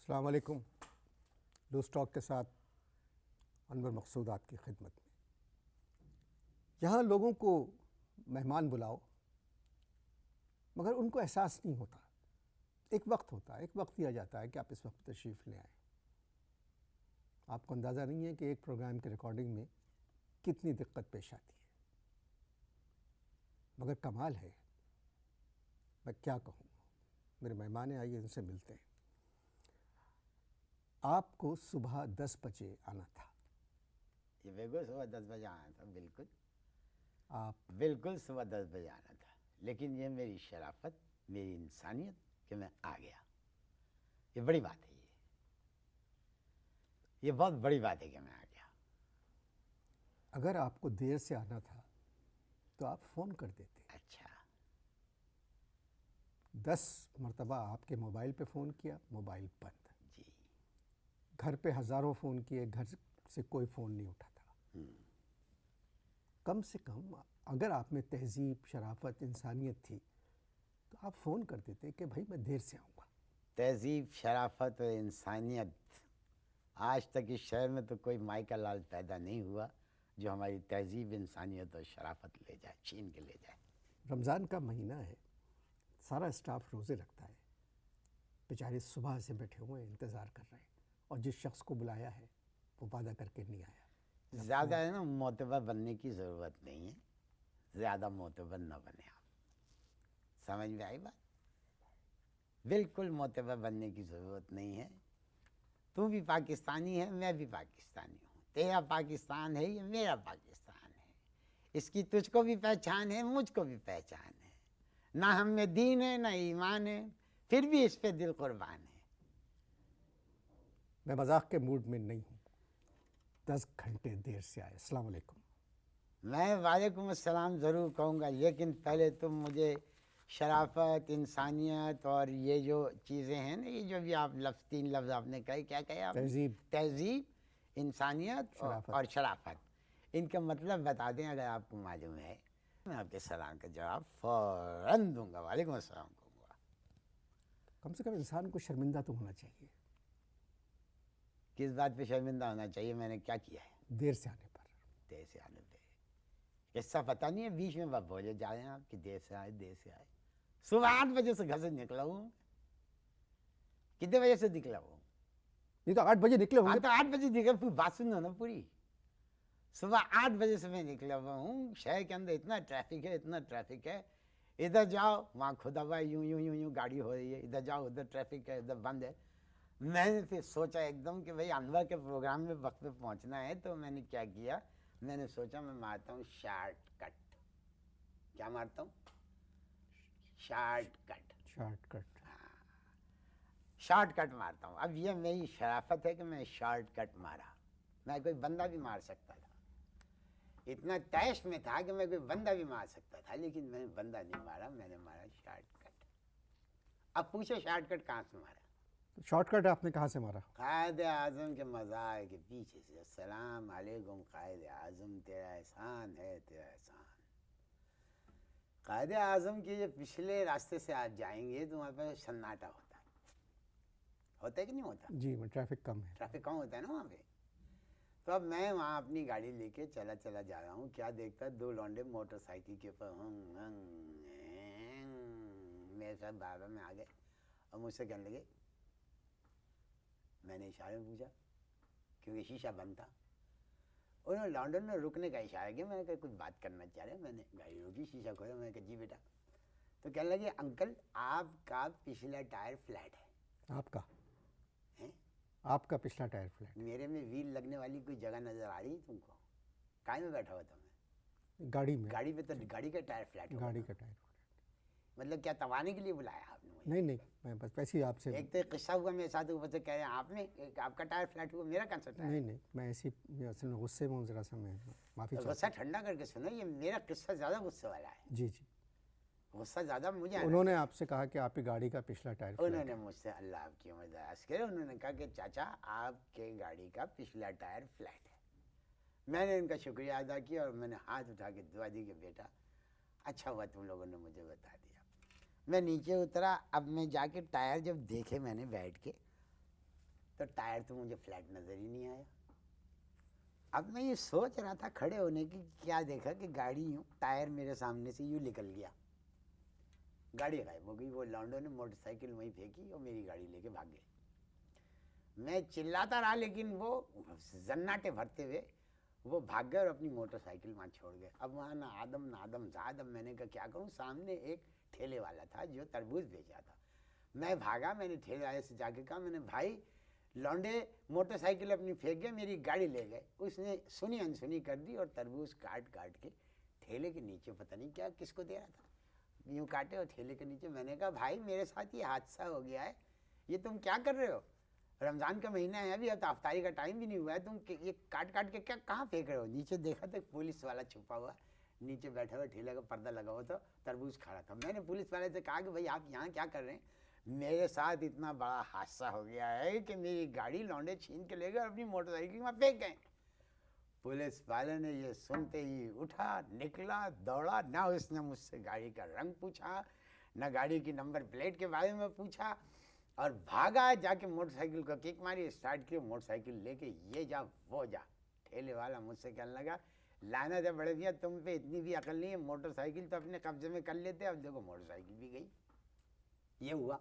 السلام علیکم. Loose talk کے ساتھ انور مقصود آپ کی خدمت میں. یہاں لوگوں کو مہمان بلاؤ مگر ان کو احساس نہیں ہوتا. ایک وقت ہوتا ہے، ایک وقت دیا جاتا ہے کہ آپ اس وقت تشریف لے آئیں. آپ کو اندازہ نہیں ہے کہ ایک پروگرام کے ریکارڈنگ میں کتنی دقت پیش آتی ہے. مگر کمال ہے، میں کیا کہوں. میرے مہمان ہیں، آئیے ان سے ملتے ہیں. آپ کو صبح 10 بجے آنا تھا. یہ بالکل صبح 10 بجے آنا تھا. بالکل آپ بالکل صبح 10 بجے آنا تھا، لیکن یہ میری شرافت، میری انسانیت کہ میں آ گیا. یہ بڑی بات ہے. یہ بہت بڑی بات ہے کہ میں آ گیا. اگر آپ کو دیر سے آنا تھا تو آپ فون کر دیتے. اچھا 10 مرتبہ آپ کے موبائل پہ فون کیا، موبائل بند. جی. گھر پہ ہزاروں فون کیے، گھر سے کوئی فون نہیں اٹھا تھا. کم سے کم اگر آپ میں تہذیب، شرافت، انسانیت تھی تو آپ فون کر دیتے کہ بھائی میں دیر سے آؤں گا. تہذیب، شرافت اور انسانیت، آج تک اس شہر میں تو کوئی مائی کا لال پیدا نہیں ہوا جو ہماری تہذیب، انسانیت اور شرافت لے جائے، چھین کے لے جائے. رمضان کا مہینہ ہے، سارا اسٹاف روزے رکھتا ہے. بیچارے صبح سے بیٹھے ہوئے ہیں، انتظار کر رہے ہیں، اور جس شخص کو بلایا ہے وہ وعدہ کر کے نہیں آیا. زیادہ ہے نا معتبر بننے کی ضرورت نہیں ہے. زیادہ معتبر نہ بنے آپ. سمجھ میں آئی بات؟ بالکل معتبر بننے کی ضرورت نہیں ہے. تو بھی پاکستانی ہے، میں بھی پاکستانی ہوں. تیرا پاکستان ہے، یہ میرا پاکستان ہے. اس کی تجھ کو بھی پہچان ہے، مجھ کو بھی پہچان ہے. نہ ہم میں دین ہے نہ ایمان ہے، پھر بھی اس پہ دل قربان ہے. میں مذاق کے موڈ میں نہیں ہوں. 10 گھنٹے دیر سے آئے. السلام علیکم. میں وعلیکم السلام ضرور کہوں گا، لیکن پہلے تم مجھے شرافت، انسانیت اور یہ جو چیزیں ہیں نا، یہ جو بھی آپ تین لفظ آپ نے کہے، کیا کہے آپ نے؟ تہذیب، تہذیب، انسانیت شرافت. اور شرافت، ان کا مطلب بتا دیں اگر آپ کو معلوم ہے. میں آپ کے سلام کا جواب فوراً دوں گا، وعلیکم السلام کہوں گا. کم سے کم انسان کو شرمندہ تو ہونا چاہیے. کس بات پہ شرمندہ ہونا چاہیے؟ میں نے کیا کیا ہے؟ دیر سے آنے پر. دیر سے آنے پہ قصہ پتہ نہیں ہے، بیچ میں بولے جا رہے ہیں آپ کہ دیر سے آئے، دیر سے آئے. صبح 8 بجے سے گھر سے نکلا ہوں. کتنے بجے سے نکلا ہوں؟ یہ تو 8 بجے نکلے ہوں ہاں گے. تو 8 بجے نکلا. پھر بات سنو نا پوری. صبح 8 بجے سے میں نکلا ہوا ہوں. شہر کے اندر اتنا ٹریفک ہے، اتنا ٹریفک ہے. ادھر جاؤ وہاں خدا بھائی یوں یوں یوں یوں گاڑی ہو رہی ہے، ادھر جاؤ ادھر ٹریفک ہے، ادھر بند ہے. میں نے پھر سوچا ایک دم کہ بھائی انور کے پروگرام میں وقت پہ پہنچنا ہے، تو میں نے کیا کیا، میں نے سوچا میں مارتا ہوں شارٹ کٹ. کیا مارتا ہوں؟ Short cut. Short cut. Short cut مارتا ہوں. اب یہ میری شرافت ہے کہ میں شارٹ کٹ مارا. میں کوئی بندہ بھی مار سکتا تھا، اتنا تیش میں تھا کہ میں کوئی بندہ بھی مار سکتا تھا، لیکن میں نے بندہ نہیں مارا، میں نے مارا شارٹ کٹ. اب پوچھو شارٹ کٹ کہاں سے مارا؟ شارٹ کٹ آپ نے کہاں سے مارا؟ قائد اعظم کے مزار کے پیچھے سے. السلام علیکم قائد اعظم، تیرا احسان ہے، تیرا احسان. قائد اعظم کے جو پچھلے راستے سے آپ جائیں گے تو وہاں پہ سناٹا ہوتا ہے کہ نہیں ہوتا؟ جی میں ٹریفک کم ہے. ٹریفک کم ہوتا ہے نا وہاں پہ. تو اب میں وہاں اپنی گاڑی لے کے چلا جا رہا ہوں. کیا دیکھتا 2 لونڈے موٹر سائیکل کے اوپر میرے ساتھ بارہ میں آ گئے اور مجھ سے کہنے لگے. میں نے اشارے میں پوچھا کیونکہ شیشہ بند تھا. انہوں نے لانڈن میں رکنے کا اشارہ کیا. میں نے کہا کچھ بات کرنا چاہ رہے. میں نے گاڑی روکی، شیشہ کھولا. میں نے کہا جی بیٹا. تو کہنے لگے انکل آپ کا پچھلا ٹائر فلیٹ ہے. آپ کا آپ کا پچھلا ٹائر فلیٹ. میرے میں ویل لگنے والی کوئی جگہ نظر آ رہی تم کو؟ کائیں میں بیٹھا ہوا تھا میں گاڑی میں. گاڑی پہ تو گاڑی کا ٹائر فلیٹ ہوگا. گاڑی کا ٹائر فلیٹ. مطلب کیا توانے کے لیے بلایا آپ نے مجھے؟ نہیں میں بس ویسے ہی آپ سے. ایک تو قصہ ہوا میرے ساتھ، اوپر سے کہہ رہے ہیں آپ نے آپ کا ٹائر فلیٹ ہوا، میرا کون سا ٹائر؟ نہیں میں ایسی اصل میں غصے میں ہوں ذرا سا. میں معافی چاہتا غصہ ٹھنڈا کر کے سنو. یہ میرا قصہ زیادہ غصے والا ہے. ہوں. جی غصہ زیادہ مجھے انہوں نے آپ سے کہا کہ آپ کی گاڑی کا پچھلا ٹائر فلیٹ. انہوں نے مجھ سے اللہ آپ کی عمر دراز کرے، انہوں نے کہا کہ چاچا آپ کے گاڑی کا پچھلا ٹائر فلیٹ ہے. میں نے ان کا شکریہ ادا کیا اور میں نے ہاتھ اٹھا کے دعا دی کہ بیٹا اچھا ہوا تم لوگوں نے مجھے بتا دیا. میں نیچے اترا. اب میں جا کے ٹائر جب دیکھے میں نے بیٹھ کے تو ٹائر تو مجھے فلیٹ نظر ہی نہیں آیا. اب میں یہ سوچ رہا تھا کھڑے ہونے کی, کیا دیکھا کہ گاڑی یوں ٹائر میرے سامنے سے یوں نکل گیا, گاڑی غائب ہو گئی. وہ لانڈو نے موٹر سائیکل وہیں پھینکی اور میری گاڑی لے کے بھاگ گئے. میں چلاتا رہا لیکن وہ زناٹے بھرتے ہوئے وہ بھاگ گئے اور اپنی موٹر سائیکل وہاں چھوڑ گئے. اب وہاں نہ آدم نہ آدم زاد. اب میں نے کہا کیا کروں, سامنے ایک ٹھیلے والا تھا جو تربوز بیچ رہا تھا. میں بھاگا, میں نے ٹھیلے والے سے جا کے کہا, میں نے بھائی لونڈے موٹر سائیکل اپنی پھینک گئے, میری گاڑی لے گئے. اس نے سنی انسنی کر دی اور تربوز کاٹ کاٹ کے ٹھیلے کے نیچے پتہ نہیں کیا کس کو دے رہا تھا, یوں کاٹے اور ٹھیلے کے نیچے. میں نے کہا بھائی میرے ساتھ یہ حادثہ ہو گیا ہے, یہ تم کیا کر رہے ہو, رمضان کا مہینہ ہے, ابھی اب افطاری کا ٹائم بھی نہیں ہوا ہے, تم یہ کاٹ کاٹ کے کیا کہاں پھینک رہے ہو. نیچے دیکھا تو پولیس والا چھپا ہوا نیچے بیٹھا ہوا, ٹھیلے کا پردہ لگا ہوا تھا, تربوز کھا رہا تھا. میں نے پولیس والے سے کہا کہ بھائی آپ یہاں کیا کر رہے ہیں, میرے ساتھ اتنا بڑا حادثہ ہو گیا ہے کہ میری گاڑی لونڈے چھین کے لے گئے اور اپنی موٹر سائیکل وہاں پھینک گئے. پولیس والے نے یہ سنتے ہی اٹھا, نکلا, دوڑا. نہ اس نے مجھ سے گاڑی کا رنگ پوچھا, نہ گاڑی کی نمبر پلیٹ کے بارے میں پوچھا, اور بھاگا جا کے موٹر سائیکل کو کک ماری, اسٹارٹ کی, موٹر سائیکل لے کے یہ جا وہ جا. ٹھیلے والا مجھ سے کہنے لگا لعنت ہے بڑے میاں تم پہ اتنی بھی عقل نہیں ہے, موٹر سائیکل تو اپنے قبضے میں کر لیتے, اب دیکھو موٹر سائیکل بھی گئی. یہ ہوا.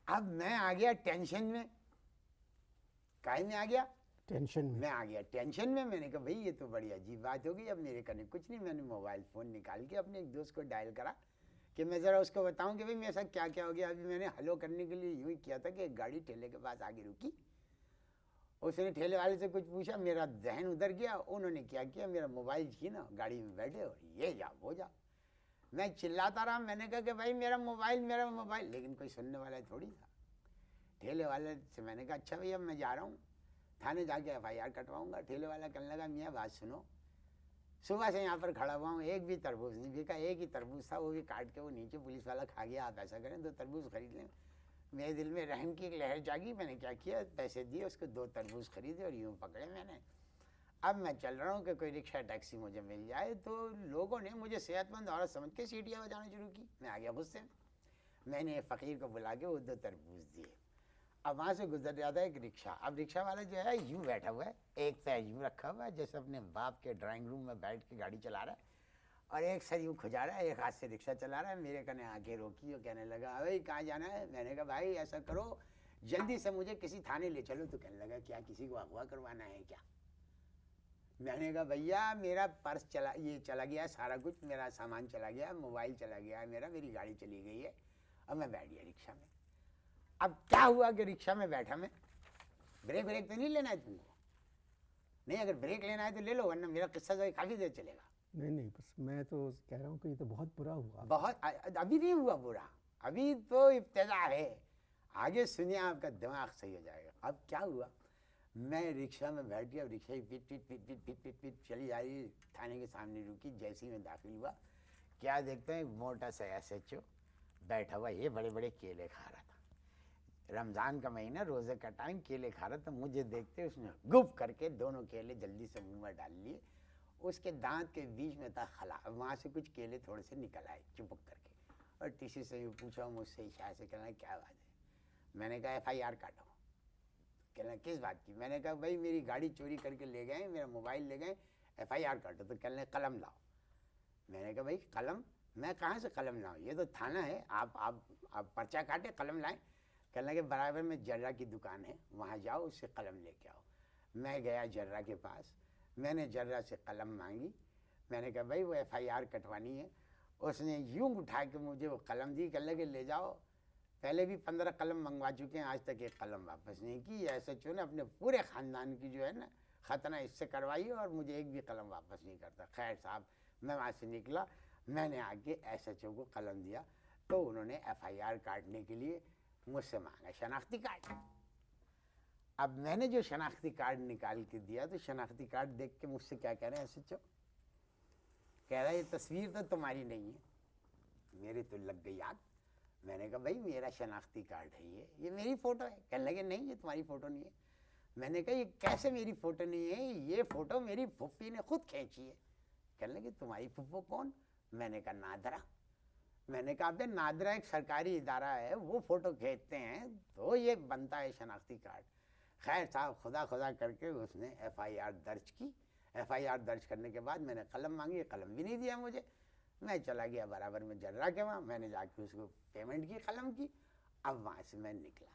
اب میں آ گیا ٹینشن میں. کاہے میں آ گیا, ٹینشن میں آ گیا ٹینشن میں. میں نے کہا بھائی یہ تو بڑی عجیب بات ہوگی. اب میرے کنے کچھ نہیں, میں نے موبائل فون نکال کے اپنے ایک دوست کو ڈائل کرا کہ میں ذرا اس کو بتاؤں کہ بھائی میرے ساتھ کیا کیا ہو گیا. ابھی میں نے ہلو کرنے کے لیے یوں ہی کیا تھا کہ ایک گاڑی ٹھیلے کے پاس آگے رکی, اس نے ٹھیلے والے سے کچھ پوچھا, میرا ذہن ادھر گیا. انہوں نے کیا کیا, میرا موبائل چھینا, گاڑی میں بیٹھے اور یہ جا وہ جا. میں چلاتا رہا, میں نے کہا کہ بھائی میرا موبائل, لیکن کوئی سننے والا تھوڑی تھا. ٹھیلے والے سے میں نے کہا اچھا بھائی اب میں جا رہا ہوں تھانے, جا کے FIR کٹواؤں گا. ٹھیلے والا کہنے لگا میاں بات سنو, صبح سے یہاں پر کھڑا ہوا ہوں, ایک بھی تربوز نہیں بکا. ایک ہی تربوز تھا, وہ بھی کاٹ کے وہ نیچے پولیس والا کھا گیا. آپ ایسا کریں 2 تربوز خرید لیں. میرے دل میں رحم کی ایک لہر جاگی. میں نے کیا کیا, پیسے دیے اس کو, 2 تربوز خریدے اور یوں پکڑے میں نے. اب میں چل رہا ہوں کہ کوئی رکشہ ٹیکسی مجھے مل جائے. تو لوگوں نے مجھے صحت مند عورت سمجھ کے سیٹیاں بجانا شروع کی. میں آ گیا غصے میں. میں نے فقیر کو بلا کے وہ 2 تربوز دیے. اب وہاں سے گزر جاتا ہے ایک رکشہ. اب رکشہ والا جو ہے یوں بیٹھا ہوا ہے, ایک پیر یوں رکھا ہوا ہے جیسے اپنے باپ کے ڈرائنگ روم میں بیٹھ کے گاڑی چلا رہا ہے, اور ایک سر یوں کھجا رہا ہے, ایک ہاتھ سے رکشہ چلا رہا ہے. میرے کنے آ کے روکی اور کہنے لگا بھائی کہاں جانا ہے. میں نے کہا بھائی ایسا کرو جلدی سے مجھے کسی تھانے لے چلو. تو کہنے لگا کیا کسی کو اغوا کروانا ہے کیا. میں نے کہا بھیا میرا پرس چلا گیا, سارا کچھ میرا سامان چلا گیا, موبائل چلا گیا ہے میرا, میری گاڑی چلی گئی ہے. اب میں بیٹھ گیا رکشہ میں. اب کیا ہوا کہ رکشہ میں بیٹھا میں, بریک تو نہیں لینا ہے تم کو, نہیں اگر بریک لینا ہے تو لے لو, ورنہ میرا قصہ جو ہے کافی دیر چلے گا. نہیں بس میں تو کہہ رہا ہوں کہ یہ تو بہت برا ہوا. بہت, ابھی نہیں ہوا برا, ابھی تو ابتدا ہے, آگے سنیے آپ کا دماغ صحیح ہو جائے گا. اب کیا ہوا, میں رکشہ میں بیٹھ گیا, رکشہ پٹ چلی جا رہی, تھانے کے سامنے رکی. جیسے ہی میں داخل ہوا, کیا دیکھتے ہیں موٹا سا SHO بیٹھا ہوا, یہ بڑے بڑے کیلے کھا رہا تھا. رمضان کا مہینہ, روزے کا ٹائم, کیلے کھا رہا تھا. مجھے دیکھتے اس نے گپ کر کے 2 کیلے جلدی سے منہ میں ڈال لیے. اس کے دانت کے بیچ میں تھا خلا, وہاں سے کچھ کیلے تھوڑے سے نکل آئے چپک کر کے, اور ٹیسی سے پوچھا مجھ سے اشارے سے, کہنا کیا بات ہے. میں نے کہا FIR کاٹو. کہنا کس بات کی. میں نے کہا بھائی میری گاڑی چوری کر کے لے گئے, میرا موبائل لے گئے, FIR کاٹو. تو کہنے قلم لاؤ. میں نے کہا بھائی قلم, میں کہاں سے قلم لاؤں, یہ تو تھانہ ہے, آپ پرچہ کاٹے قلم لائیں. کہنے لگے برابر میں جرہ کی دکان ہے, وہاں جاؤ, اس سے قلم لے کے آؤ. میں گیا جرہ کے پاس, میں نے جرہ سے قلم مانگی. میں نے کہا بھائی وہ FIR کٹوانی ہے. اس نے یوں اٹھا کے مجھے وہ قلم دی. کہنے لگے لے جاؤ, پہلے بھی 15 قلم منگوا چکے ہیں, آج تک ایک قلم واپس نہیں کی. SHO نے اپنے پورے خاندان کی جو ہے نا ختنہ اس سے کروائی, اور مجھے ایک بھی قلم واپس نہیں کرتا. خیر صاحب, میں وہاں سے نکلا, میں نے آ کے SHO کو قلم دیا, تو انہوں نے FIR کاٹنے کے لیے مجھ سے مانگا شناختی کارڈ. اب میں نے جو شناختی کارڈ نکال کے دیا, تو شناختی کارڈ دیکھ کے مجھ سے کیا کہہ رہے ہیں SHO, کہہ رہا ہے یہ تصویر تو تمہاری نہیں ہے. میرے تو لگ گئی آگ. میں نے کہا بھائی میرا شناختی کارڈ ہے, یہ میری فوٹو ہے. کہنے لگے نہیں یہ تمہاری فوٹو نہیں ہے. میں نے کہا یہ کیسے میری فوٹو نہیں ہے, یہ فوٹو میری پھوپھی نے خود کھینچی ہے. کہنے لگے تمہاری پھوپھو کون. میں نے کہا نادرا. میں نے کہا ابے نادرا ایک سرکاری ادارہ ہے, وہ فوٹو کھینچتے ہیں تو یہ بنتا ہے شناختی کارڈ. خیر صاحب خدا خدا کر کے اس نے ایف آئی آر درج کی. ایف آئی آر درج کرنے کے بعد میں نے قلم مانگی, قلم بھی نہیں دیا مجھے. میں چلا گیا برابر میں جرا کے وہاں, میں نے جا کے اس کو پیمنٹ کی, قلم کی. اب وہاں سے میں نکلا.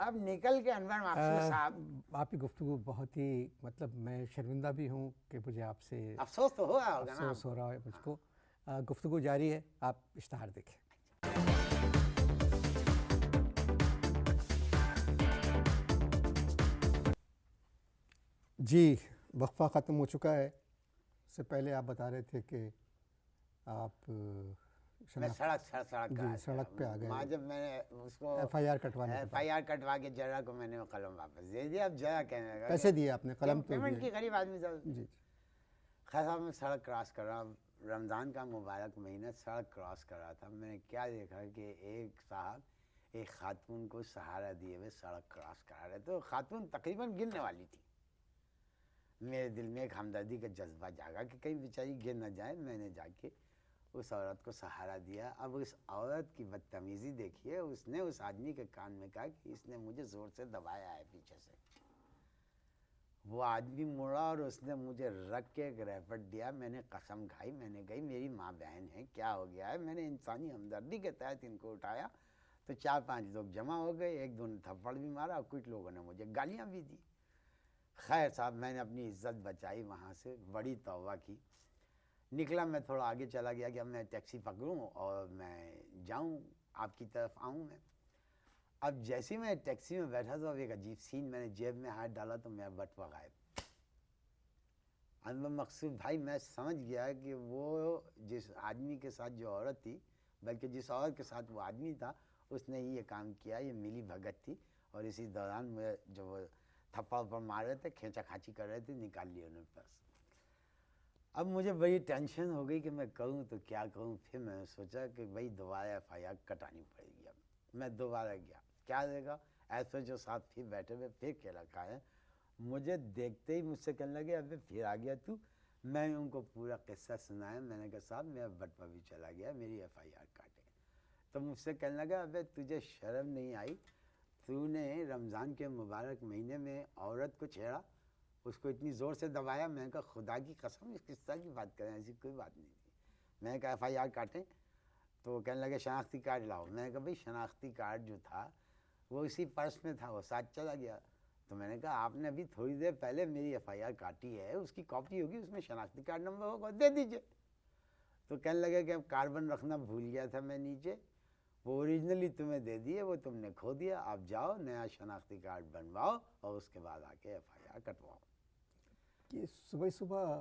اب نکل کے انور مقصود صاحب, آپ کی گفتگو بہت ہی مطلب میں شرمندہ بھی ہوں کہ مجھے آپ سے افسوس تو ہو رہا ہوگا نا. افسوس ہو رہا ہے مجھ کو. گفتگو جاری ہے, آپ اشتہار دیکھیں. جی وقفہ ختم ہو چکا ہے. اس سے پہلے آپ بتا رہے تھے کہ آپ میں سڑک پہ آ گئے. وہاں جب میں نے اس کو ایف آئی آر کٹوانے ایف آئی آر کٹوا کے جرا کو میں نے وہ قلم واپس دے دیا. اب جرا کہنے لگا پیسے دیے آپ نے, قلم تو پیمنٹ کی, غریب آدمی تھا. جی خیر صاحب میں سڑک کراس کر رہا ہوں, رمضان کا مبارک مہینہ, سڑک کراس کر رہا تھا. میں نے کیا دیکھا کہ ایک صاحب ایک خاتون کو سہارا دیے ہوئے سڑک کراس کرا رہے تھے. تو خاتون تقریباً گرنے والی تھی. میرے دل میں ایک ہمدردی کا جذبہ جاگا کہ کہیں بیچاری گر نہ جائے. میں نے جا کے اس عورت کو سہارا دیا. اب اس عورت کی بدتمیزی دیکھیے, اس نے اس آدمی کے کان میں کہا کہ اس نے مجھے زور سے دبایا ہے پیچھے سے. وہ آدمی مڑا اور اس نے مجھے رکھ کے ایک ریپٹ دیا. میں نے قسم کھائی, میں نے کہی میری ماں بہن ہے, کیا ہو گیا ہے. میں نے انسانی ہمدردی کے تحت ان کو اٹھایا تو 4-5 لوگ جمع ہو گئے. ایک دو نے تھپڑ بھی مارا اور کچھ لوگوں نے مجھے گالیاں بھی دی. خیر صاحب میں نے اپنی عزت بچائی, وہاں سے بڑی توبہ کی. نکلا, میں تھوڑا آگے چلا گیا کہ اب میں ٹیکسی پکڑوں اور میں جاؤں, آپ کی طرف آؤں میں. اب جیسے میں ٹیکسی میں بیٹھا تو اب ایک عجیب سین, میں نے جیب میں ہاتھ ڈالا تو میرا بٹوا غائب. انور مقصود بھائی میں سمجھ گیا کہ وہ جس آدمی کے ساتھ جو عورت تھی, بلکہ جس عورت کے ساتھ وہ آدمی تھا, اس نے ہی یہ کام کیا. یہ ملی بھگت تھی. اور اسی دوران مجھے جو وہ تھپڑ پر مار رہے تھے, کھینچا کھانچی کر رہے تھے, نکال لیا انہوں نے پرس. اب مجھے بڑی ٹینشن ہو گئی کہ میں کروں تو کیا کروں. پھر میں نے سوچا کہ بھائی دوبارہ ایف آئی آر کٹانی پڑے گی. اب میں دوبارہ گیا, کیا دے گا. ایسے جو صاحب پھر بیٹھے ہوئے پھر کھیلا کھائے, مجھے دیکھتے ہی مجھ سے کہنے لگے ابے پھر آ گیا تو. میں ان کو پورا قصہ سنایا. میں نے کہا صاحب میرا بٹوا بھی چلا گیا, میری ایف آئی آر کاٹے. تو مجھ سے کہنے لگا ابے تجھے شرم نہیں آئی, تو نے رمضان کے مبارک مہینے میں عورت کو چھیڑا, اس کو اتنی زور سے دبایا. میں نے کہا خدا کی قسم اس کس طرح کی بات کریں, ایسی کوئی بات نہیں تھی. میں نے کہا ایف آئی آر کاٹیں. تو وہ کہنے لگے شناختی کارڈ لاؤ. میں نے کہا بھائی شناختی کارڈ جو تھا وہ اسی پرس میں تھا, وہ ساتھ چلا گیا. تو میں نے کہا آپ نے ابھی تھوڑی دیر پہلے میری ایف آئی آر کاٹی ہے, اس کی کاپی ہوگی, اس میں شناختی کارڈ نمبر ہوگا, دے دیجئے. تو کہنے لگے کہ اب کاربن رکھنا بھول گیا تھا میں نیچے, وہ اوریجنلی تمہیں دے دیے, وہ تم نے کھو دیا. آپ جاؤ نیا شناختی کارڈ بنواؤ اور اس کے بعد آ کے ایف آئی آر کٹواؤ. کہ صبح صبح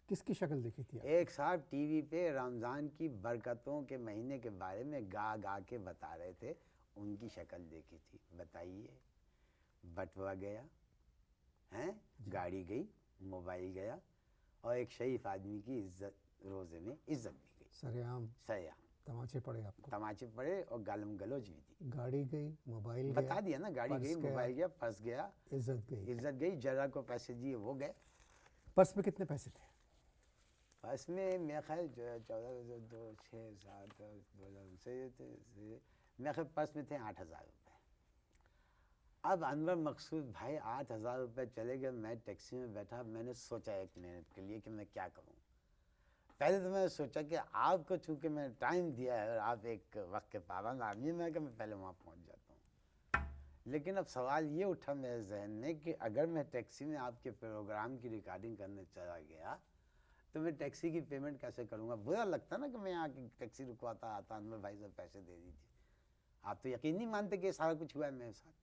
کس کی شکل دیکھی تھی آپ؟ ایک صاحب ٹی وی پہ رمضان کی برکتوں کے مہینے کے بارے میں گا گا کے بتا رہے تھے, ان کی شکل دیکھی تھی. بتائیے, بٹوا گیا ہیں, گاڑی گئی, موبائل گیا, اور ایک شریف آدمی کی عزت, روزے میں عزت بھی گئی. سریعام سیاح تماچے پڑے آپ کو, تماچے پڑے اور گالم گلوچ بھی تھی. گاڑی گئی, موبائل گیا, بتا دیا نا, گاڑی گئی, موبائل گیا, پرس گیا, عزت گئی. عزت گئی. جرا کو پیسے دیے وہ گئے. پرس میں کتنے پیسے تھے؟ پرس میں میرا خیال 14 6 7 میرا خیال پرس میں تھے 8,000 روپے. اب انور مقصود بھائی 8,000 روپے چلے گئے. میں ٹیکسی میں بیٹھا, میں نے سوچا ایک منٹ کے لیے کہ میں کیا کروں. پہلے تو میں نے سوچا کہ آپ کو چونکہ میں نے ٹائم دیا ہے اور آپ ایک وقت کے پابند آدمی, میں کہ میں پہلے وہاں پہنچ جاتا ہوں. لیکن اب سوال یہ اٹھا میرے ذہن میں کہ اگر میں ٹیکسی میں آپ کے پروگرام کی ریکارڈنگ کرنے چلا گیا تو میں ٹیکسی کی پیمنٹ کیسے کروں گا. برا لگتا نا کہ میں یہاں کی ٹیکسی رکواتا آتا, انور بھائی سے پیسے دے دیجیے. آپ تو یقین نہیں مانتے کہ سارا کچھ ہوا ہے میرے ساتھ.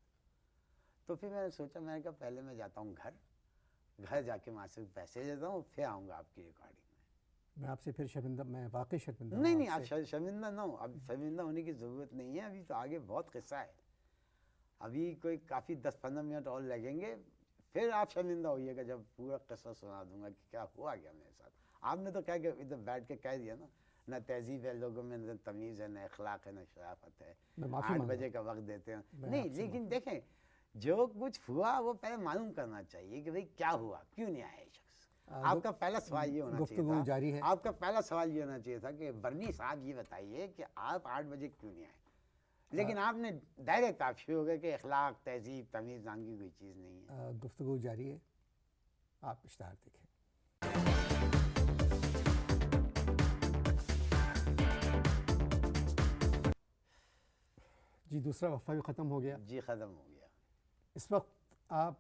تو پھر میں نے سوچا, میں نے کہا پہلے میں جاتا ہوں گھر جا کے وہاں سے پیسے دیتا ہوں, پھر آؤں گا آپ کی ریکارڈنگ میں. میں آپ سے پھر شرمندہ, میں واقعی شرمندہ ہوں. نہیں آپ شرمندہ نہ ہوں, اب شرمندہ ہونے کی ضرورت نہیں ہے. ابھی تو آگے بہت قصہ ہے, ابھی کوئی کافی 10-15 منٹ اور لگیں گے, پھر آپ شرمندہ ہوئیے گا جب پورا قصہ سنا دوں گا کہ کیا ہوا گیا میرے ساتھ. آپ نے تو کہہ کے ادھر بیٹھ کے کہہ دیا نا, نہ تہذیب ہے لوگوں میں, نہ تمیز ہے, نہ اخلاق ہے, نہ شرافت ہے. 8 بجے کا وقت دیتے ہیں. نہیں لیکن دیکھیں, جو کچھ ہوا وہ پہلے معلوم کرنا چاہیے کہ بھئی کیا ہوا, کیوں نہیں آیا یہ شخص. آپ کا پہلا سوال یہ ہونا چاہیے تھا, آپ کا پہلا سوال یہ ہونا چاہیے تھا کہ برنی صاحب یہ بتائیے کہ آپ 8 بجے کیوں نہیں آئے. لیکن آپ نے ڈائریکٹ آپ شروع ہو گئے کہ اخلاق تہذیب تمیز نام کی کوئی چیز نہیں ہے. گفتگو جاری ہے, آپ اشتہار دیکھیں. جی دوسرا وقفہ بھی ختم ہو گیا. جی ختم ہو گیا. اس وقت آپ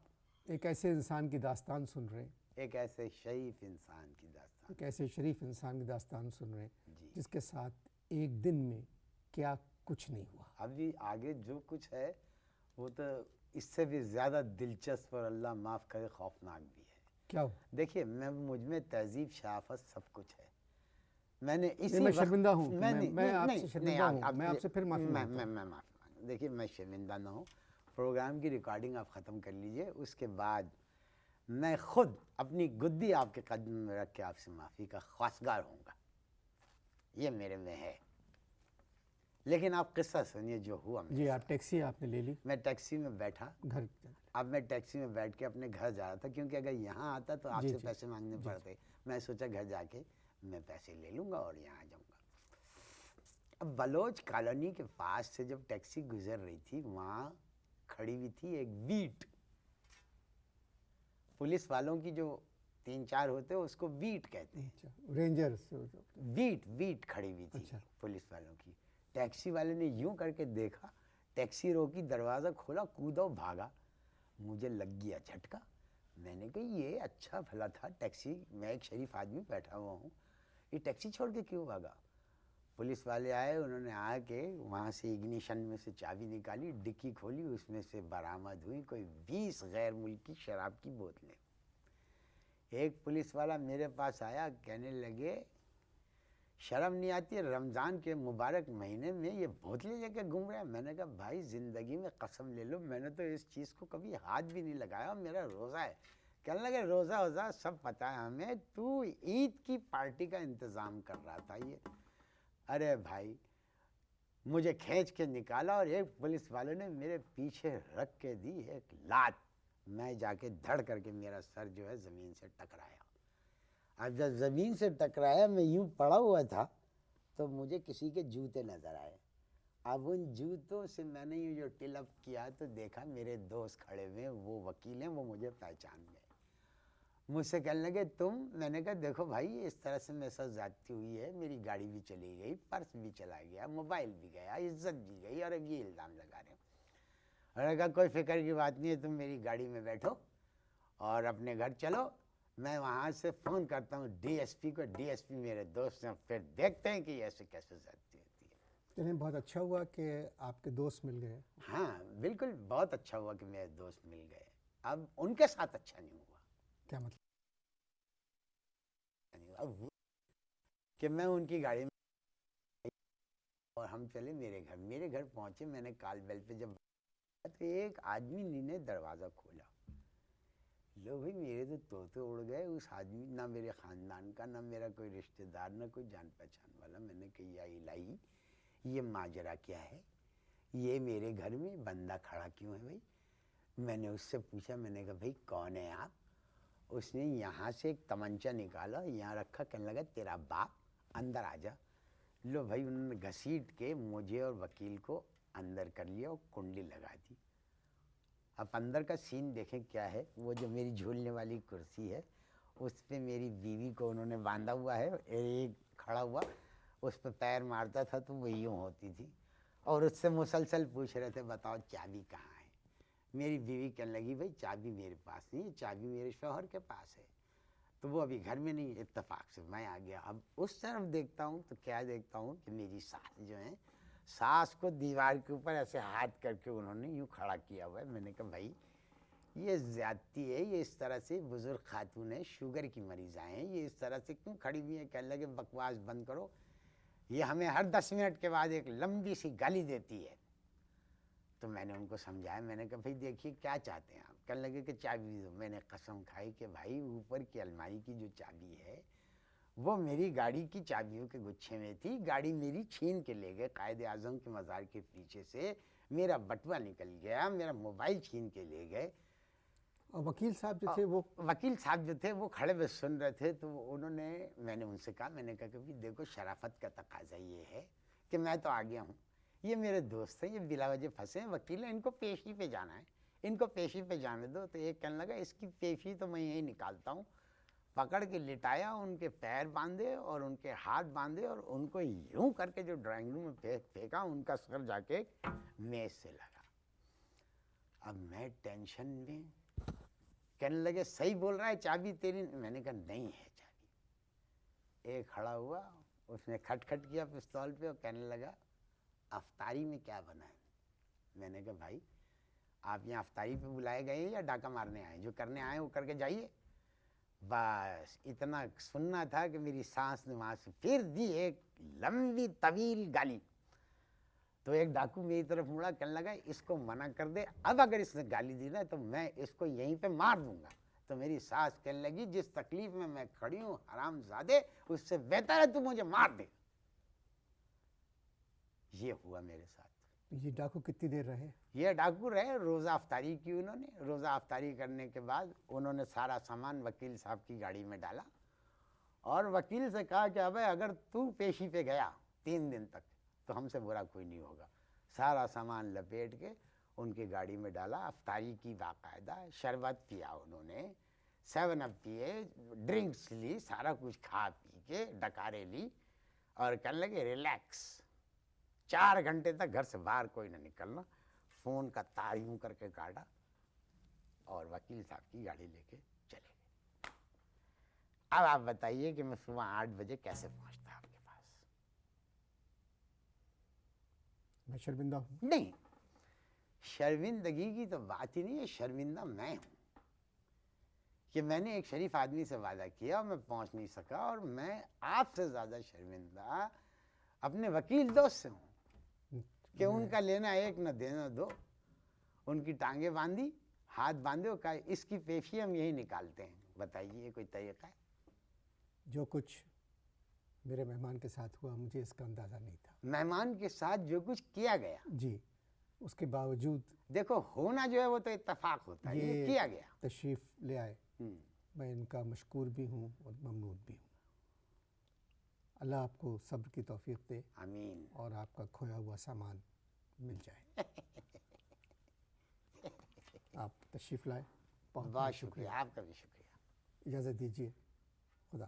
ایک ایسے انسان کی داستان سن رہے ہیں, ایک ایسے شریف انسان کی داستان. ایک ایسے شریف انسان کی داستان سن رہے ہیں جی. جس کے ساتھ ایک دن میں کیا کچھ نہیں ہوا. ابھی آگے جو کچھ ہے وہ تو اس سے بھی زیادہ دلچسپ اور اللہ معاف کرے خوفناک بھی ہے. کیا ہو؟ دیکھیے مجھ میں تہذیب شرافت سب کچھ ہے. میں نے اسی میں وقت شرمندہ ہوں, میں میں آپ سے شرمندہ ہوں, میں آپ سے پھر معافی مانگتا ہوں. میں معافی مانگ. دیکھیے میں شرمندہ نہ ہوں. پروگرام کی ریکارڈنگ آپ ختم کر لیجئے, اس کے بعد میں خود اپنی گدی آپ کے قدم میں رکھ کے آپ سے معافی کا خواستگار ہوں گا. یہ میرے میں ہے. لیکن آپ قصہ سنیے جو ہوا. جی آپ ٹیکسی آپ نے لے لی, میں ٹیکسی میں بیٹھا. گھر اب میں ٹیکسی میں بیٹھ کے اپنے گھر جا رہا تھا, کیونکہ اگر یہاں آتا تو آپ سے پیسے مانگنے پڑتے. میں سوچا گھر جا کے میں پیسے لے لوں گا اور یہاں آ جاؤں گا. اب بلوچ کالونی کے پاس سے جب ٹیکسی گزر رہی تھی, وہاں کھڑی ہوئی تھی ایک بیٹ. پولیس والوں کی جو 3-4 ہوتے اس کو بیٹ کہتے ہیں. رینجر بیٹ کھڑی ہوئی تھی پولیس والوں کی. ٹیکسی والے نے یوں کر کے دیکھا, ٹیکسی روکی, دروازہ کھولا, کودا بھاگا. مجھے لگ گیا جھٹکا. میں نے کہا یہ اچھا بھلا تھا ٹیکسی, میں ایک شریف آدمی بیٹھا ہوا ہوں, یہ ٹیکسی چھوڑ کے کیوں بھاگا. پولیس والے آئے, انہوں نے آ کے وہاں سے اگنیشن میں سے چابی نکالی, ڈکی کھولی, اس میں سے برآمد ہوئی کوئی 20 غیر ملکی شراب کی بوتلیں. ایک پولیس والا میرے پاس آیا, کہنے لگے شرم نہیں آتی, رمضان کے مبارک مہینے میں یہ بوتلیں لے کے گھوم رہے ہیں. میں نے کہا بھائی زندگی میں قسم لے لو, میں نے تو اس چیز کو کبھی ہاتھ بھی نہیں لگایا, میرا روزہ ہے. کہنے لگے روزہ وزہ سب پتہ ہے ہمیں, تو عید کی پارٹی کا انتظام کر رہا تھا یہ. ارے بھائی مجھے کھینچ کے نکالا اور ایک پولیس والے نے میرے پیچھے رکھ کے دی ایک لات. میں جا کے دھڑ کر کے میرا سر جو ہے زمین سے ٹکرایا. اب جب زمین سے ٹکرایا, میں یوں پڑا ہوا تھا تو مجھے کسی کے جوتے نظر آئے. اب ان جوتوں سے میں نے یہ جو ٹل اپ کیا تو دیکھا میرے دوست کھڑے ہوئے, وہ وکیل ہیں, وہ مجھے پہچان گئے. مجھ سے کہنے لگے تم. میں نے کہا دیکھو بھائی اس طرح سے میرے ساتھ زیادتی ہوئی ہے, میری گاڑی بھی چلی گئی, پرس بھی چلا گیا, موبائل بھی گیا, عزت بھی گئی, اور اب یہ الزام لگا رہے ہو. اور نے کہا کوئی فکر کی بات نہیں ہے, تم میری گاڑی میں بیٹھو اور اپنے گھر چلو, میں وہاں سے فون کرتا ہوں ڈی ایس پی کو. ڈی ایس پی میرے دوست ہیں, پھر دیکھتے ہیں کہ ایسے کیسے زیادتی ہوتی ہے. چلیں بہت اچھا ہوا کہ آپ کے دوست مل گئے. ہاں بالکل بہت اچھا ہوا کہ میرے دوست مل گئے. اب ان کے ساتھ اچھا نہیں ہوا. کیا مطلب؟ اب کہ میں ان کی گاڑی میں اور ہم چلے میرے گھر. میرے گھر پہنچے, میں نے کال بیل پہ جب تو ایک آدمی نے دروازہ کھولا. لو بھائی میرے تو طوطے اڑ گئے. اس آدمی نہ میرے خاندان کا, نہ میرا کوئی رشتہ دار, نہ کوئی جان پہچان والا. میں نے کہا یا الہی یہ ماجرا کیا ہے, یہ میرے گھر میں بندہ کھڑا کیوں ہے بھائی. میں نے اس سے پوچھا, میں نے کہا بھائی کون ہے آپ. اس نے یہاں سے ایک تمنچا نکالا, یہاں رکھا, کہنے لگا تیرا باپ, اندر آ جا. لو بھائی انہوں نے گھسیٹ کے مجھے اور وکیل کو اندر کر لیا اور کنڈی لگا دی. اب اندر کا سین دیکھیں کیا ہے. وہ جو میری جھولنے والی کرسی ہے اس پہ میری بیوی کو انہوں نے باندھا ہوا ہے, ایک کھڑا ہوا, اس پہ پیر مارتا تھا تو وہ یوں ہوتی تھی, اور اس سے مسلسل پوچھ رہے تھے بتاؤ چابی کہاں ہے. میری بیوی کہنے لگی بھائی چابی میرے پاس نہیں ہے, چابی میرے شوہر کے پاس ہے, تو وہ ابھی گھر میں نہیں. اتفاق سے میں آ گیا. اب اس طرف دیکھتا ہوں تو کیا دیکھتا ہوں کہ میری ساس جو ہیں, ساس کو دیوار کے اوپر ایسے ہاتھ کر کے انہوں نے یوں کھڑا کیا ہوا ہے. میں نے کہا بھائی یہ زیادتی ہے, یہ اس طرح سے بزرگ خاتون ہیں, شوگر کی مریض آئے ہیں, یہ اس طرح سے کیوں کھڑی ہوئی ہیں. کہنے لگے بکواس بند کرو, یہ ہمیں ہر 10 منٹ کے بعد ایک لمبی سی گالی دیتی ہے. تو میں نے ان کو سمجھایا. میں نے کہا بھائی دیکھیے کیا چاہتے ہیں آپ. کہنے لگے کہ چابی دو. میں نے قسم کھائی کہ بھائی اوپر کی الماری کی جو چابی ہے وہ میری گاڑی کی چابیوں کے گچھے میں تھی. گاڑی میری چھین کے لے گئے قائد اعظم کے مزار کے پیچھے سے, میرا بٹوا نکل گیا, میرا موبائل چھین کے لے گئے. اور وکیل صاحب جو تھے وہ کھڑے ہوئے سن رہے تھے. تو انہوں نے, میں نے ان سے کہا, میں نے کہا کہ دیکھو شرافت کا تقاضا یہ ہے کہ میں تو آ گیا ہوں, یہ میرے دوست ہیں, یہ بلا وجہ پھنسے ہیں, وکیل ہیں, ان کو پیشی پہ جانا ہے, ان کو پیشی پہ جانے دو. تو ایک کہنے لگا اس کی پیشی تو میں یہی نکالتا ہوں. پکڑ کے لٹایا, ان کے پیر باندھے اور ان کے ہاتھ باندھے اور ان کو یوں کر کے جو ڈرائنگ روم میں پھینکا, ان کا سر جا کے میز سے لگا. اب میں ٹینشن میں, کہنے لگے صحیح بول رہا ہے, چابی تیری؟ میں نے کہا نہیں ہے چابی. ایک کھڑا ہوا, اس نے کھٹ کھٹ کیا پستول پہ اور کہنے لگا افطاری میں کیا بنا ہے؟ میں نے کہا بھائی آپ یہاں افطاری پہ بلائے گئے ہیں یا ڈاکہ مارنے آئے؟ جو کرنے آئے وہ کر کے جائیے. بس اتنا سننا تھا کہ میری سانس نے وہاں سے پھر دی ایک لمبی طویل گالی. تو ایک ڈاکو میری طرف مڑا, کہنے لگا اس کو منع کر دے, اب اگر اس نے گالی دی نا تو میں اس کو یہیں پہ مار دوں گا. تو میری سانس کہنے لگی جس تکلیف میں کھڑی ہوں حرام زادے, اس سے بہتر ہے تو مجھے مار دے. یہ ہوا میرے ساتھ. یہ ڈاکو کتنی دیر رہے؟ یہ ڈاکو رہے, روزہ افطاری کی انہوں نے. روزہ افطاری کرنے کے بعد انہوں نے سارا سامان وکیل صاحب کی گاڑی میں ڈالا اور وکیل سے کہا کہ ابے اگر تو پیشی پہ گیا 3 دن تک تو ہم سے برا کوئی نہیں ہوگا. سارا سامان لپیٹ کے ان کی گاڑی میں ڈالا. افطاری کی باقاعدہ, شربت پیا انہوں نے, 7 اپ پیے, ڈرنکس لی, سارا کچھ کھا پی کے ڈکارے لی اور کہنے لگے ریلیکس. 4 گھنٹے تک گھر سے باہر کوئی نہ نکلنا. فون کا تار یوں کر کے کاٹا اور وکیل صاحب کی گاڑی لے کے چلے گئے. اب آپ بتائیے کہ میں صبح 8 بجے کیسے پہنچتا آپ کے پاس؟ میں شرمندہ ہوں. نہیں, شرمندگی کی تو بات ہی نہیں ہے. شرمندہ میں ہوں کہ میں نے ایک شریف آدمی سے وعدہ کیا اور میں پہنچ نہیں سکا, اور میں آپ سے زیادہ شرمندہ اپنے وکیل دوست سے ہوں کہ ان کا لینا ایک نہ دینا دو. ان کی ٹانگیں باندھی, ہاتھ باندھے اور کہا اس کی پیشی ہم یہی نکالتے ہیں. بتائیے یہ کوئی طریقہ ہے؟ جو کچھ میرے مہمان کے ساتھ ہوا مجھے اس کا اندازہ نہیں تھا. مہمان کے ساتھ جو کچھ کیا گیا, جی, اس کے باوجود دیکھو ہونا جو ہے وہ تو اتفاق ہوتا ہے, یہ کیا گیا. تشریف لے آئے, میں ان کا مشکور بھی ہوں اور ممنون بھی ہوں. اللہ آپ کو صبر کی توفیق دے, آمین. اور آپ کا کھویا ہوا سامان مل جائے. آپ تشریف لائے, بہت بہت شکریہ, آپ کا بھی شکریہ. اجازت دیجیے, خدا.